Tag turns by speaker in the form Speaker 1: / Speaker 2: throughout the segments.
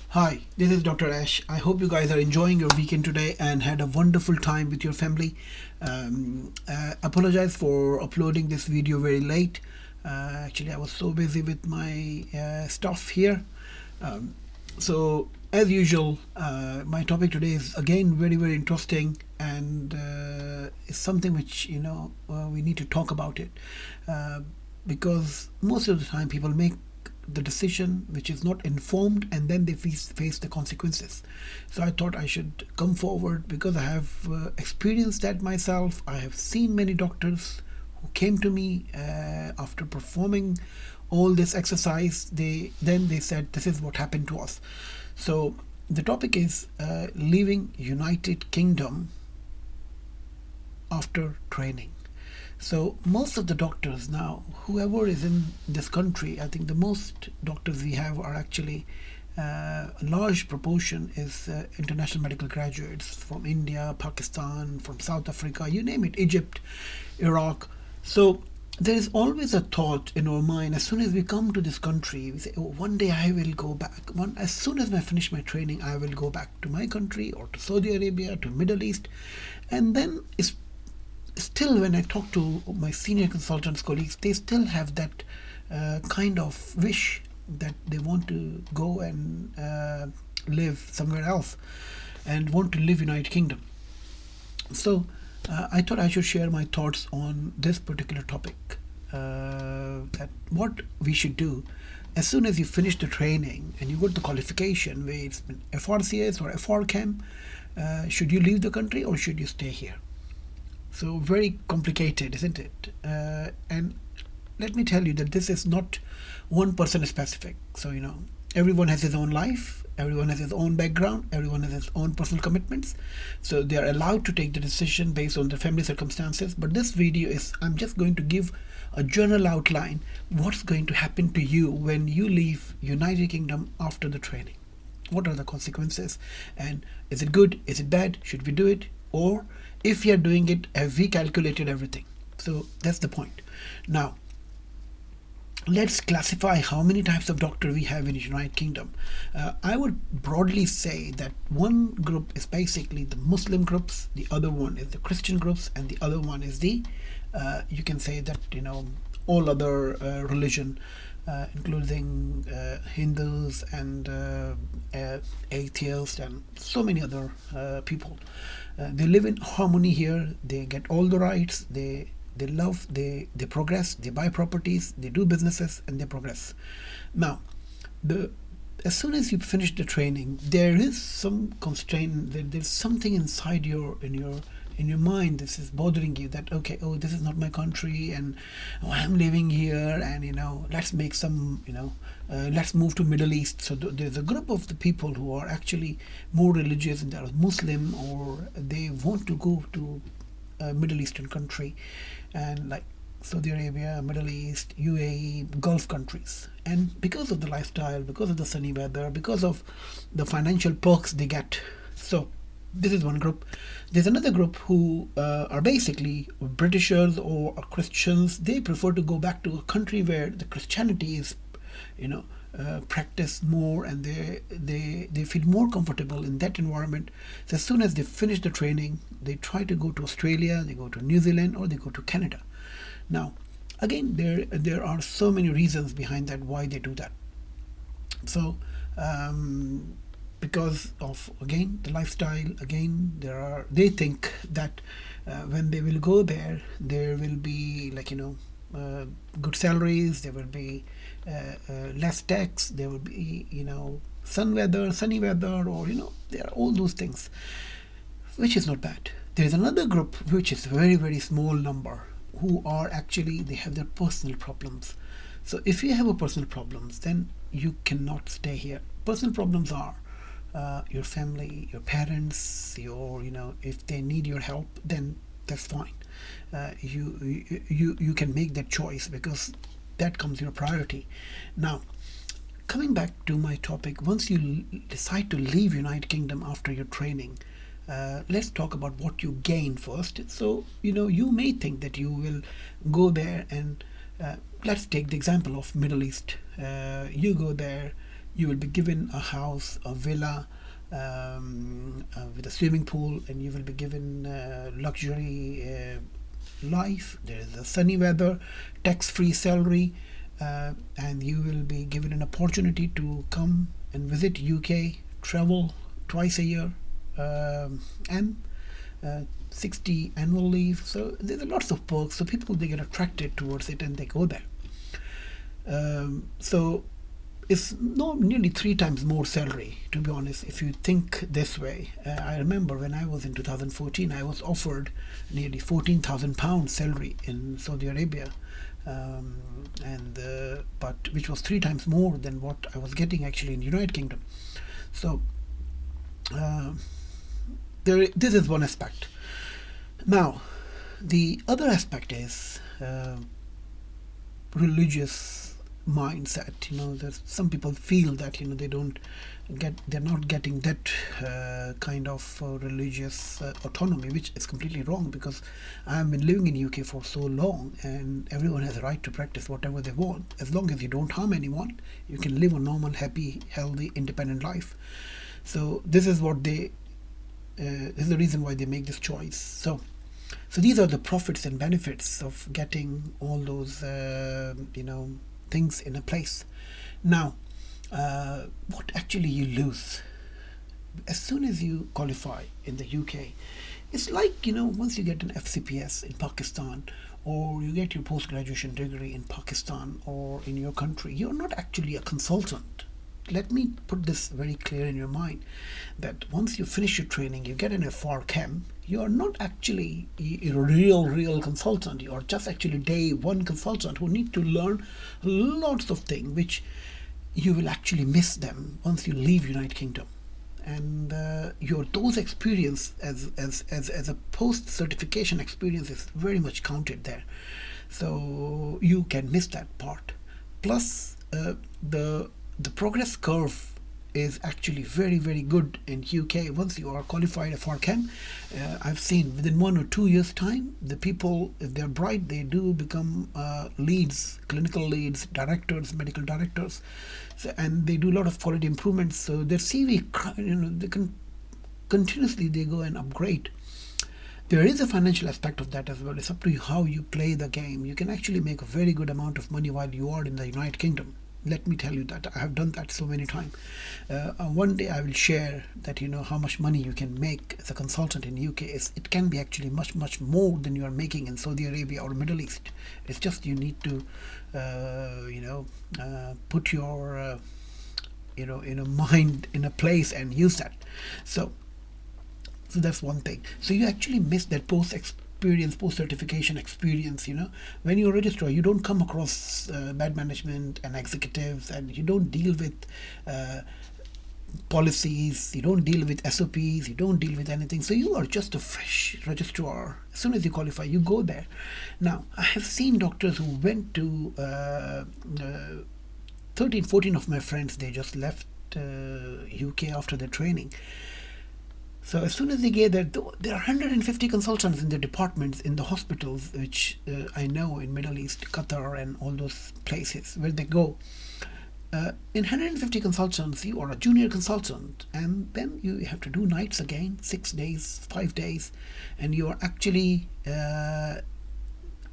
Speaker 1: Hi, this is Dr. Ash. I hope you guys are enjoying your weekend today and had a wonderful time with your family. Apologize for uploading this video very late. Actually, I was so busy with my stuff here. Um, as usual, my topic today is again very interesting and it's something which we need to talk about it uh, because most of the time people make the decision which is not informed and then they face the consequences. So I thought I should come forward because I have experienced that myself. I have seen many doctors who came to me after performing all this exercise. They said this is what happened to us. So the topic is leaving United Kingdom after training. So most of the doctors now, whoever is in this country, I think the most doctors we have are actually a large proportion is international medical graduates from India, Pakistan, from South Africa, you name it, Egypt, Iraq. So there is always a thought in our mind as soon as we come to this country, we say, oh, one day I will go back. As soon as I finish my training, I will go back to my country or to Saudi Arabia, to Middle East. And then it's still when I talk to my senior consultants colleagues, they still have that kind of wish that they want to go and live somewhere else and want to live United Kingdom. So I thought I should share my thoughts on this particular topic. That what we should do as soon as you finish the training and you got the qualification, whether it's been FRCS or FRChem, should you leave the country or should you stay here? So very complicated, isn't it? And let me tell you that this is not one person specific. So everyone has his own life, everyone has his own background, everyone has his own personal commitments. So they are allowed to take the decision based on their family circumstances. But this video is I'm just going to give a general outline what's going to happen to you when you leave United Kingdom after the training. What are the consequences? And is it good? Is it bad? Should we do it? Or if we are doing it, have we calculated everything? So that's the point. Now, let's classify how many types of doctor we have in the United Kingdom. I would broadly say that one group is basically the Muslim groups, the other one is the Christian groups, and the other one is the you can say that all other religion, including Hindus and atheists and so many other people. They live in harmony here. They get all the rights. They love. They progress. They buy properties. They do businesses and they progress. Now, as soon as you finish the training, there is some constraint. There's something inside in your mind. This is bothering you that okay, oh, this is not my country, and oh, I'm living here, and let's make some, let's move to Middle East. So there's a group of the people who are actually more religious and they're Muslim, or they want to go to a Middle Eastern country, and like Saudi Arabia, Middle East, UAE, Gulf countries. And because of the lifestyle, because of the sunny weather, because of the financial perks they get. So this is one group. There's another group who are basically Britishers or Christians. They prefer to go back to a country where the Christianity is, practiced more, and they feel more comfortable in that environment. So as soon as they finish the training, they try to go to Australia, they go to New Zealand, or they go to Canada. Now, again, there are so many reasons behind that why they do that. So because of again the lifestyle, again they think that when they will go there will be good salaries, there will be less tax, there will be sunny weather, or there are all those things, which is not bad. There is another group which is very small number who are actually they have their personal problems. So if you have a personal problems, then you cannot stay here. Personal problems are your family, your parents, if they need your help, then that's fine. You can make that choice because that comes your priority. Now, coming back to my topic, once you decide to leave United Kingdom after your training, let's talk about what you gain first. So you may think that you will go there and let's take the example of Middle East. You go there, You will be given a house, a villa, with a swimming pool, and you will be given luxury life. There is a sunny weather, tax-free salary, and you will be given an opportunity to come and visit UK, travel twice a year, and 60 annual leave. So there's lots of perks. So people, they get attracted towards it and they go there. So it's nearly 3 times more salary, to be honest, if you think this way. I remember when I was in 2014, I was offered nearly £14,000 salary in Saudi Arabia, but which was 3 times more than what I was getting actually in the United Kingdom. So this is one aspect. Now, the other aspect is religious mindset. There's some people feel that they're not getting that kind of religious autonomy, which is completely wrong, because I have been living in UK for so long, and everyone has a right to practice whatever they want, as long as you don't harm anyone. You can live a normal, happy, healthy, independent life. So this is what this is the reason why they make this choice. So these are the profits and benefits of getting all those things in a place. Now, what actually you lose as soon as you qualify in the UK, it's like, once you get an FCPS in Pakistan, or you get your post-graduation degree in Pakistan or in your country, you're not actually a consultant. Let me put this very clear in your mind, that once you finish your training, you get an FR Chem, you are not actually a real consultant. You are just actually day one consultant who need to learn lots of things, which you will actually miss them once you leave United Kingdom. And those experience as a post certification experience is very much counted there. So you can miss that part. Plus, the progress curve is actually very, very good in UK. Once you are qualified for Chem, I've seen within 1 or 2 years time, the people, if they're bright, they do become leads, clinical leads, directors, medical directors, and they do a lot of quality improvements. So their CV, they can continuously, they go and upgrade. There is a financial aspect of that as well. It's up to you how you play the game. You can actually make a very good amount of money while you are in the United Kingdom. Let me tell you that I have done that so many times. One day I will share that how much money you can make as a consultant in UK. It can be actually much more than you are making in Saudi Arabia or Middle East. It's just you need to put your mind in a place and use that. So that's one thing. So you actually miss that post certification experience. When you're a registrar, you don't come across bad management and executives, and you don't deal with policies, you don't deal with SOPs, you don't deal with anything. So you are just a fresh registrar. As soon as you qualify, you go there. Now, I have seen doctors who went to 13-14 of my friends, they just left UK after their training. So as soon as they get there, there are 150 consultants in the departments, in the hospitals, which I know in Middle East, Qatar, and all those places where they go. In 150 consultants, you are a junior consultant, and then you have to do nights again, 6 days, 5 days, and you are actually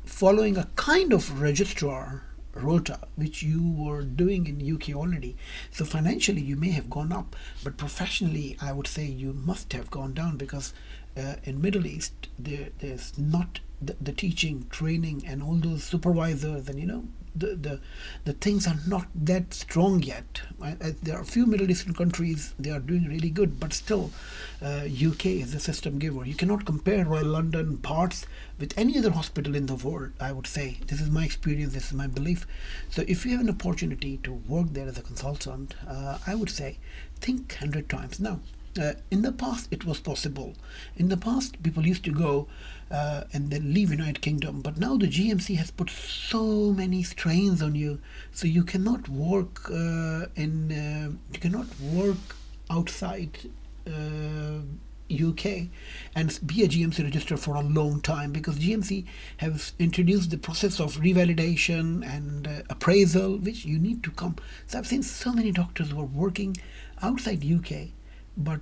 Speaker 1: following a kind of registrar rota which you were doing in UK already. So financially you may have gone up, but professionally I would say you must have gone down, because in Middle East there's not the teaching, training, and all those supervisors, and the things are not that strong yet. There are a few Middle Eastern countries, they are doing really good, but still UK is a system giver. You cannot compare Royal London parts with any other hospital in the world, I would say. This is my experience, this is my belief. So if you have an opportunity to work there as a consultant, I would say think 100 times. Now, in the past it was possible. In the past people used to go and then leave United Kingdom, but now the GMC has put so many strains on you, so you cannot work you cannot work outside UK and be a GMC register for a long time, because GMC has introduced the process of revalidation and appraisal, which you need to come. So I've seen so many doctors who are working outside UK, but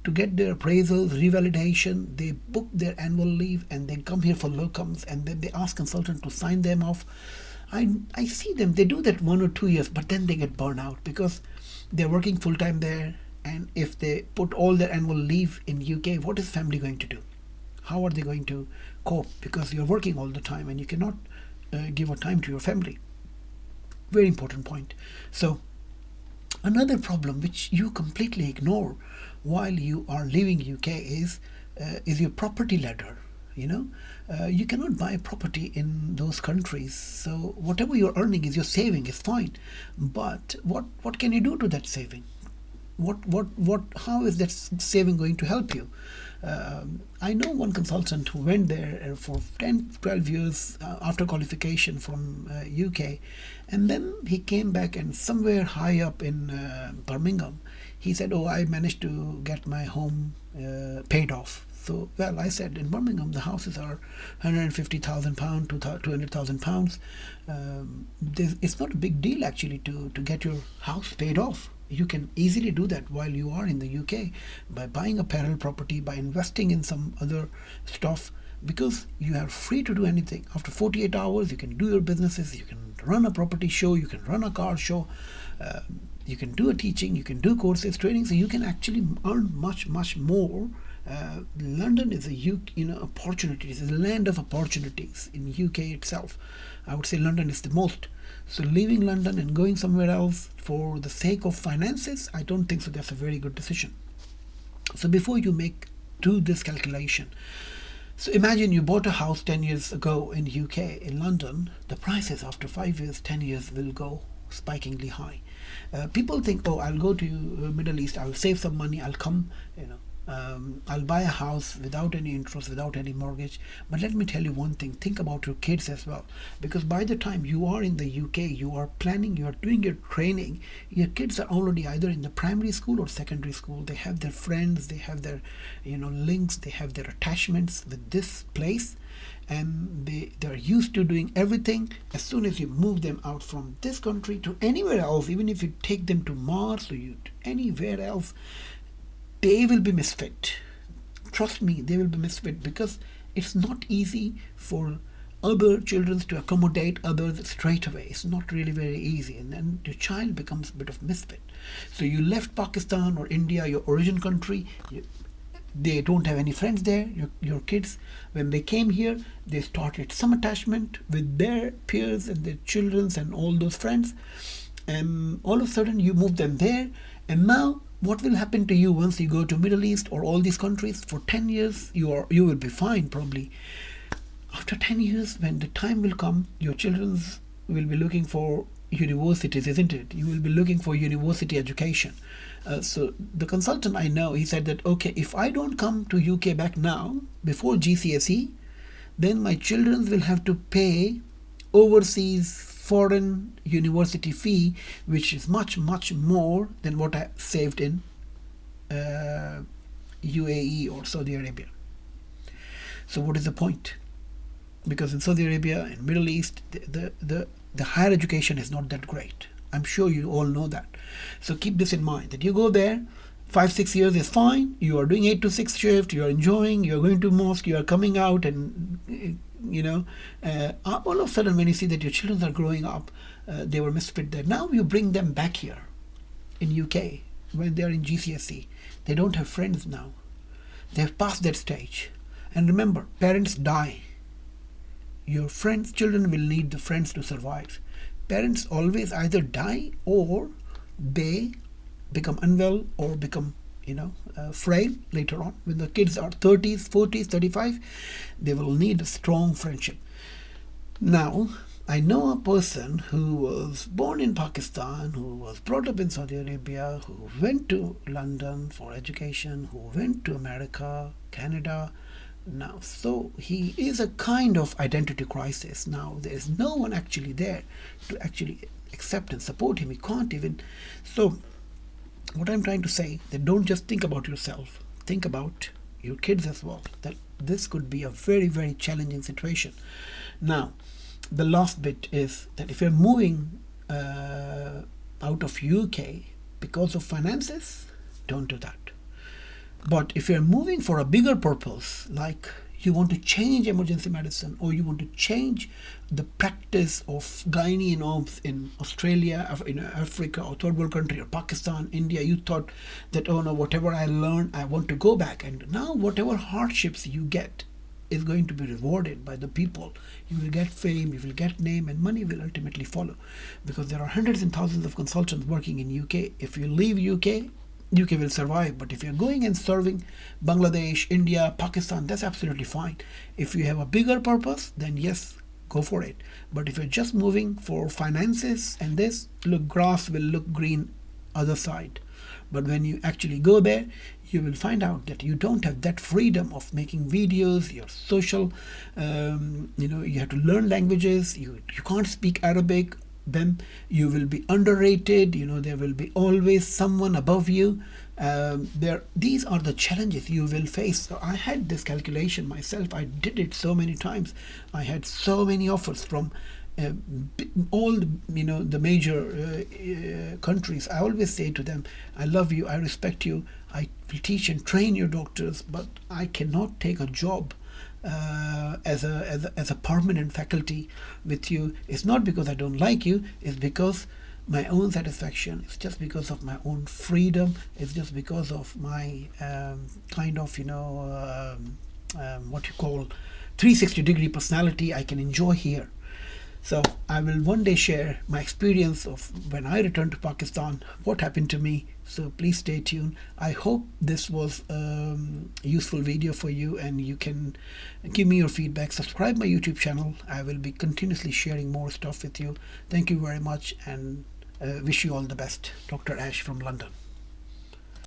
Speaker 1: to get their appraisals, revalidation, they book their annual leave and they come here for locums, and then they ask consultant to sign them off. I see them, they do that 1 or 2 years, but then they get burned out because they're working full time there. And if they put all their annual leave in UK, what is family going to do? How are they going to cope? Because you're working all the time and you cannot give a time to your family. Very important point. So another problem which you completely ignore while you are leaving UK is your property ladder. You cannot buy property in those countries. So whatever you're earning is your saving is fine, but what can you do to that saving? How is that saving going to help you? I know one consultant who went there for 10-12 years after qualification from UK, and then he came back, and somewhere high up in Birmingham, he said, oh, I managed to get my home paid off. So, well, I said, in Birmingham the houses are £150,000 to £200,000. It's not a big deal actually to get your house paid off. You can easily do that while you are in the UK by buying a parallel property, by investing in some other stuff, because you are free to do anything. After 48 hours, you can do your businesses, you can run a property show, you can run a car show, you can do a teaching, you can do courses, training, so you can actually earn much, much more. London is a opportunity. It's a land of opportunities in UK itself. I would say London is the most. So leaving London and going somewhere else for the sake of finances, I don't think so. That's a very good decision. So before you do this calculation, so imagine you bought a house 10 years ago in UK, in London. The prices after 5 years, 10 years will go spikingly high. People think, oh, I'll go to Middle East, I'll save some money, I'll come, I'll buy a house without any interest, without any mortgage. But let me tell you one thing, think about your kids as well, because by the time you are in the UK, you are planning, you are doing your training, your kids are already either in the primary school or secondary school. They have their friends, they have their links, they have their attachments with this place, and they're used to doing everything. As soon as you move them out from this country to anywhere else, even if you take them to Mars or anywhere else, they will be misfit. Trust me, they will be misfit, because it's not easy for other children to accommodate others straight away. It's not really very easy, and then your child becomes a bit of misfit. So you left Pakistan or India, your origin country, they don't have any friends there. Your kids, when they came here, they started some attachment with their peers and their children and all those friends, and all of a sudden you move them there, and now what will happen to you once you go to Middle East or all these countries? For 10 years, you will be fine probably. After 10 years, when the time will come, your children will be looking for universities, isn't it? You will be looking for university education. So the consultant I know, he said that, okay, if I don't come to UK back now, before GCSE, then my children will have to pay overseas foreign university fee, which is much, much more than what I saved in UAE or Saudi Arabia. So what is the point? Because in Saudi Arabia and Middle East, the higher education is not that great. I'm sure you all know that. So keep this in mind, that you go there, 5-6 years is fine. You are doing 8 to 6 shift. You are enjoying. You are going to mosque. You are coming out, and all of a sudden, when you see that your children are growing up, they were misfit there. Now you bring them back here in UK when they are in GCSE. They don't have friends now. They have passed that stage. And remember, parents die. Your children will need the friends to survive. Parents always either die or they become unwell or become frail later on. When the kids are 30s, 40s, 35, they will need a strong friendship. Now, I know a person who was born in Pakistan, who was brought up in Saudi Arabia, who went to London for education, who went to America, Canada. Now, so he is a kind of identity crisis. Now, there is no one actually there to actually accept and support him. He can't even. So, what I'm trying to say, that don't just think about yourself. think about your kids as well, that this could be a very, very challenging situation. Now, the last bit is that if you're moving out of UK because of finances, don't do that. But if you're moving for a bigger purpose, like you want to change emergency medicine, or you want to change the practice of gynae and obs in Australia, in Africa, or third world country, or Pakistan, India, you thought that, oh no, whatever I learned, I want to go back. And now whatever hardships you get is going to be rewarded by the people. You will get fame, you will get name, and money will ultimately follow. Because there are hundreds and thousands of consultants working in UK. If you leave UK will survive. But if you're going and serving Bangladesh, India, Pakistan, that's absolutely fine. If you have a bigger purpose, then yes, go for it. But if you're just moving for finances and this, look, grass will look green other side. But when you actually go there, you will find out that you don't have that freedom of making videos, your social, you have to learn languages, you can't speak Arabic, then you will be underrated, there will be always someone above you. These are the challenges you will face. So I had this calculation myself. I did it so many times. I had so many offers from all the major countries. I always say to them, I love you, I respect you, I will teach and train your doctors, but I cannot take a job as a permanent faculty with you. It's not because I don't like you, it's because my own satisfaction, it's just because of my own freedom, it's just because of my what you call 360-degree personality I can enjoy here. So I will one day share my experience of when I returned to Pakistan, what happened to me. So please stay tuned. I hope this was a useful video for you, and you can give me your feedback. Subscribe my YouTube channel. I will be continuously sharing more stuff with you. Thank you very much, and wish you all the best. Dr. Ash from London.